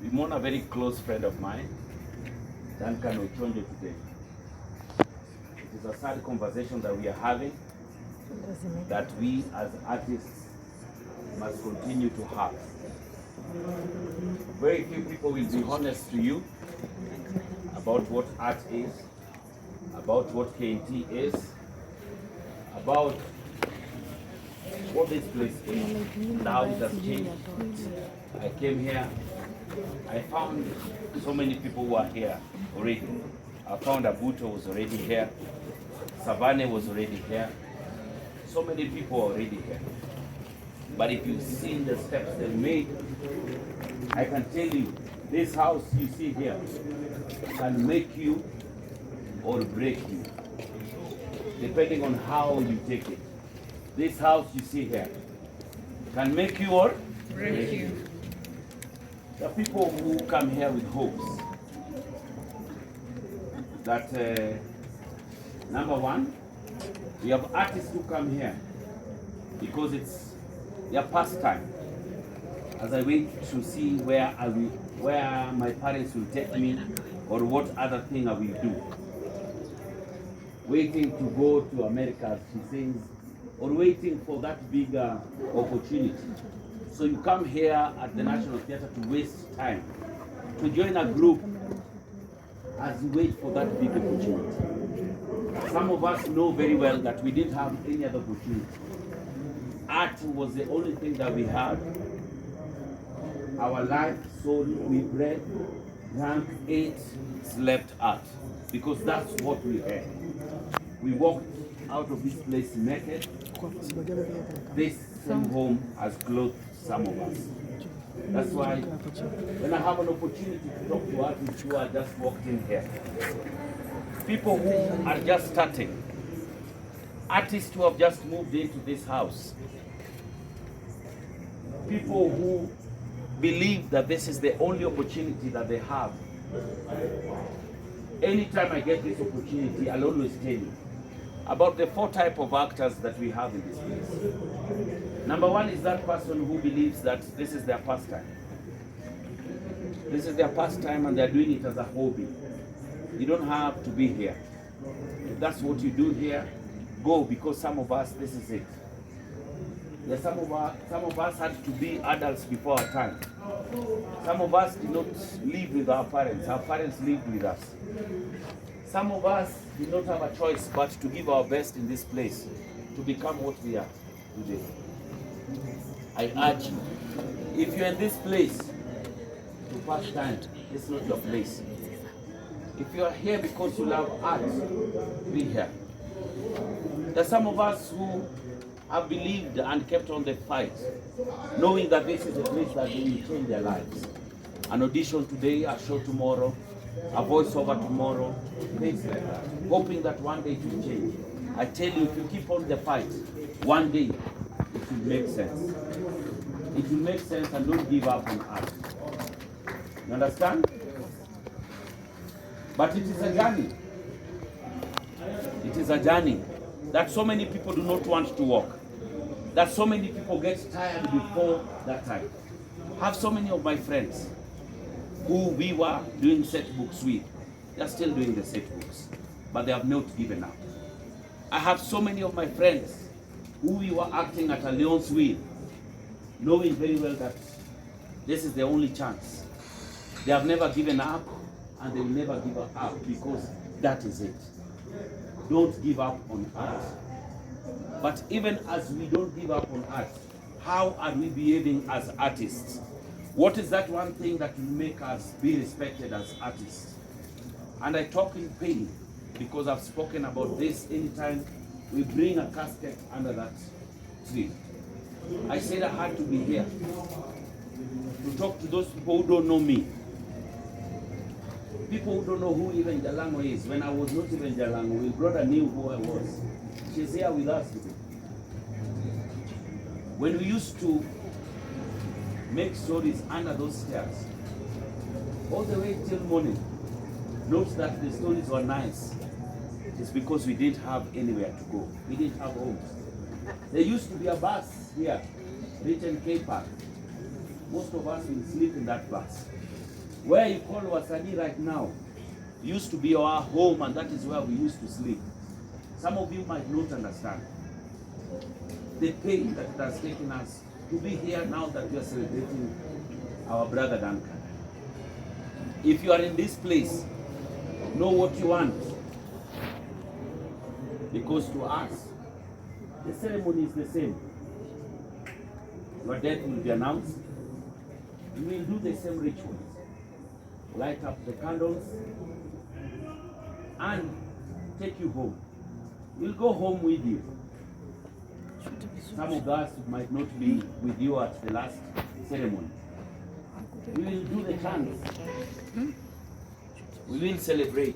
We mourn a very close friend of mine, Onchonjo, today. It is a sad conversation that we are having, that we as artists must continue to have. Very few people will be honest to you about what art is, about what KNT is, about what this place is, and how it has changed. I came here, I found so many people who are here already. I found Abuto was already here, Savannah was already here, so many people are already here. But if you've seen the steps they made, I can tell you, this house you see here can make you or break you, depending on how you take it. This house you see here can make you or break you. The people who come here with hopes that, number one, we have artists who come here because it's their pastime. As I wait to see where my parents will take me or what other thing I will do. Waiting to go to America, she says, or waiting for that bigger opportunity. So you come here at the National Theatre to waste time, to join a group as you wait for that big opportunity. Some of us know very well that we didn't have any other opportunity. Art was the only thing that we had. Our life, soul, we bred, drank, ate, slept art, because that's what we had. We walked out of this place naked. This same home has clothed some of us. That's why when I have an opportunity to talk to artists who are just walked in here, people who are just starting, artists who have just moved into this house, people who believe that this is the only opportunity that they have. Anytime I get this opportunity, I'll always tell you about the 4 types of actors that we have in this place. Number one is that person who believes that this is their pastime. This is their pastime and they're doing it as a hobby. You don't have to be here. If that's what you do here, go, because some of us, this is it. Yeah, some of us had to be adults before our time. Some of us did not live with our parents. Our parents lived with us. Some of us did not have a choice but to give our best in this place to become what we are today. I urge you, if you're in this place to pass time, it's not your place. If you are here because you love art, be here. There's some of us who have believed and kept on the fight, knowing that this is a place that they will change their lives. An audition today, a show tomorrow, a voiceover tomorrow, things like that, hoping that one day it will change. I tell you, if you keep on the fight, one day it will make sense. It will make sense, and don't give up on art. You understand? But it is a journey. It is a journey that so many people do not want to walk. That so many people get tired before that time. I have so many of my friends who we were doing set books with. They are still doing the set books, but they have not given up. I have so many of my friends who we were acting at a Leon's Wheel, knowing very well that this is the only chance. They have never given up, and they will never give up, because that is it. Don't give up on art. But even as we don't give up on art, how are we behaving as artists? What is that one thing that will make us be respected as artists? And I talk in pain because I've spoken about this anytime we bring a casket under that tree. I said I had to be here to talk to those people who don't know me. People who don't know who even Jalang'O is. When I was not even Jalang'O, my brother knew who I was. She's here with us today. When we used to make stories under those stairs, all the way till morning, note that the stories were nice. It's because we didn't have anywhere to go. We didn't have homes. There used to be a bus here, written K Park. most of us will sleep in that bus. Where you call Wasani right now used to be our home, and that is where we used to sleep. Some of you might not understand the pain that it has taken us to be here now that we are celebrating our brother Duncan. If you are in this place, know what you want. Because to us, the ceremony is the same. Your death will be announced. We will do the same rituals. Light up the candles and take you home. We'll go home with you. Some of us might not be with you at the last ceremony. We will do the chants. We will celebrate.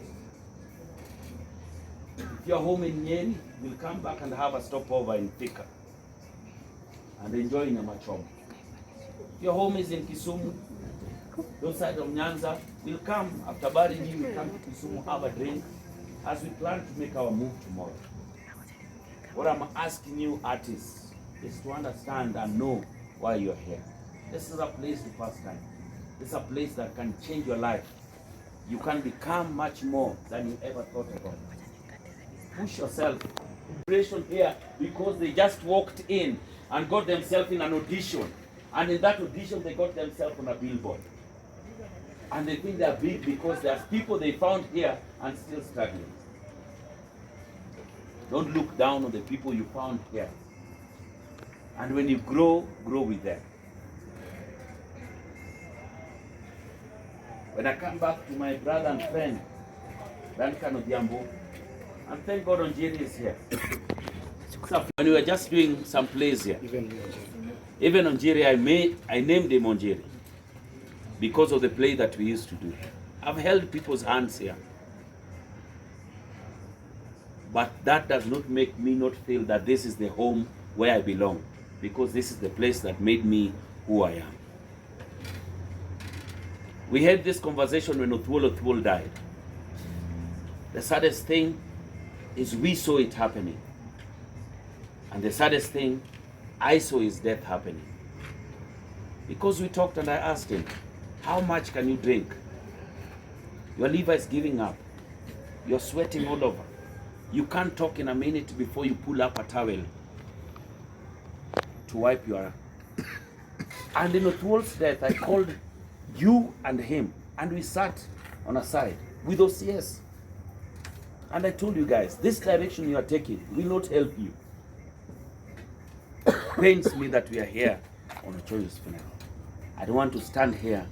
If you're home in Nyeri, we'll come back and have a stopover in Thika and enjoy Nyamachoma. If your home is in Kisumu, those side of Nyanza, we'll come after Bariji, we'll come to Kisumu, have a drink as we plan to make our move tomorrow. What I'm asking you artists is to understand and know why you're here. This is a place to pass time. This is a place that can change your life. You can become much more than you ever thought about. Push yourself. Inspiration here because they just walked in and got themselves in an audition. And in that audition, they got themselves on a billboard. And they think they're big because there's people they found here and still struggling. Don't look down on the people you found here. And when you grow, grow with them. When I come back to my brother and friend, Duncan Odhiambo, and thank God Onchonjo is here. So when we were just doing some plays here, even Onchonjo, I named him Onchonjo because of the play that we used to do. I've held people's hands here. But that does not make me not feel that this is the home where I belong, because this is the place that made me who I am. We had this conversation when Othwol died. The saddest thing is we saw it happening. And the saddest thing, I saw his death happening. Because we talked and I asked him, how much can you drink? Your liver is giving up. You're sweating all over. You can't talk in a minute before you pull up a towel to wipe your... And in Othwol's death, I called you and him, and we sat on a side with OCS. And I told you guys, this direction you are taking will not help you. Pains me that we are here on Onchonjo's funeral. I don't want to stand here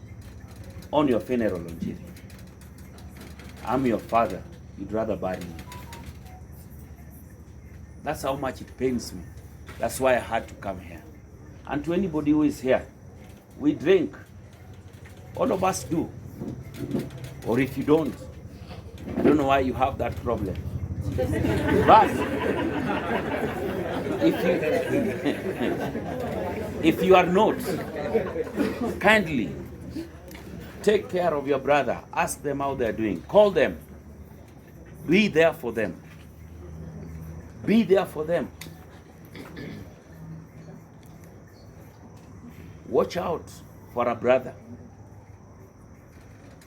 on your funeral, Onchonjo. I'm your father. You'd rather bury me. That's how much it pains me. That's why I had to come here. And to anybody who is here, we drink. All of us do. Or if you don't, I don't know why you have that problem. But if you are not, kindly take care of your brother. Ask them how they're doing. Call them. Be there for them. Be there for them. Watch out for a brother.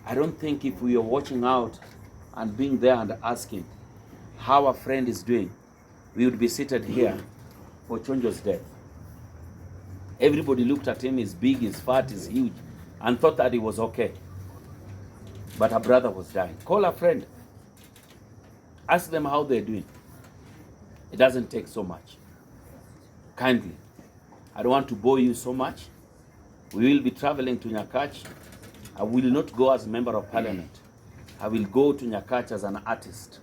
I don't think if we are watching out and being there and asking how a friend is doing, we would be seated here for Onchonjo's death. Everybody looked at him, he's big, he's fat, he's huge, and thought that he was okay. But a brother was dying. Call a friend. Ask them how they're doing. It doesn't take so much. Kindly. I don't want to bore you so much. We will be traveling to Nyakach. I will not go as a member of parliament. I will go to Nyakach as an artist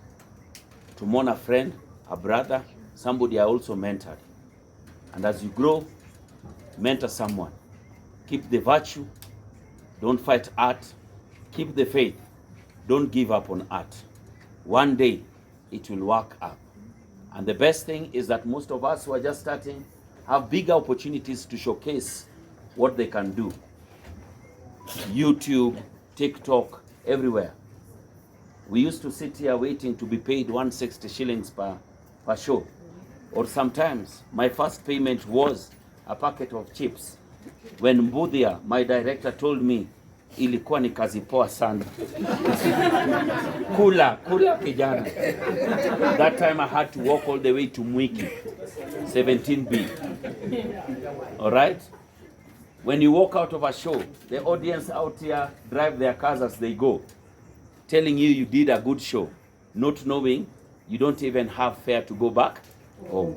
to mourn a friend, a brother, somebody I also mentored. And as you grow, mentor someone. Keep the virtue. Don't fight art. Keep the faith. Don't give up on art. One day, it will work up. And the best thing is that most of us who are just starting have bigger opportunities to showcase what they can do. YouTube, TikTok, everywhere. We used to sit here waiting to be paid 160 shillings per show. Or sometimes my first payment was a packet of chips when Mbudhia, my director, told me ilikuwa ni kazi poa sana. Kula kijana. That time I had to walk all the way to Mwiki, 17B. All right? When you walk out of a show, the audience out here drive their cars as they go, telling you did a good show, not knowing you don't even have fare to go back home.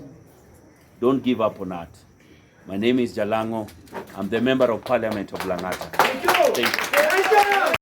Don't give up on that. My name is Jalang'O. I'm the Member of Parliament of Lang'ata. Thank you.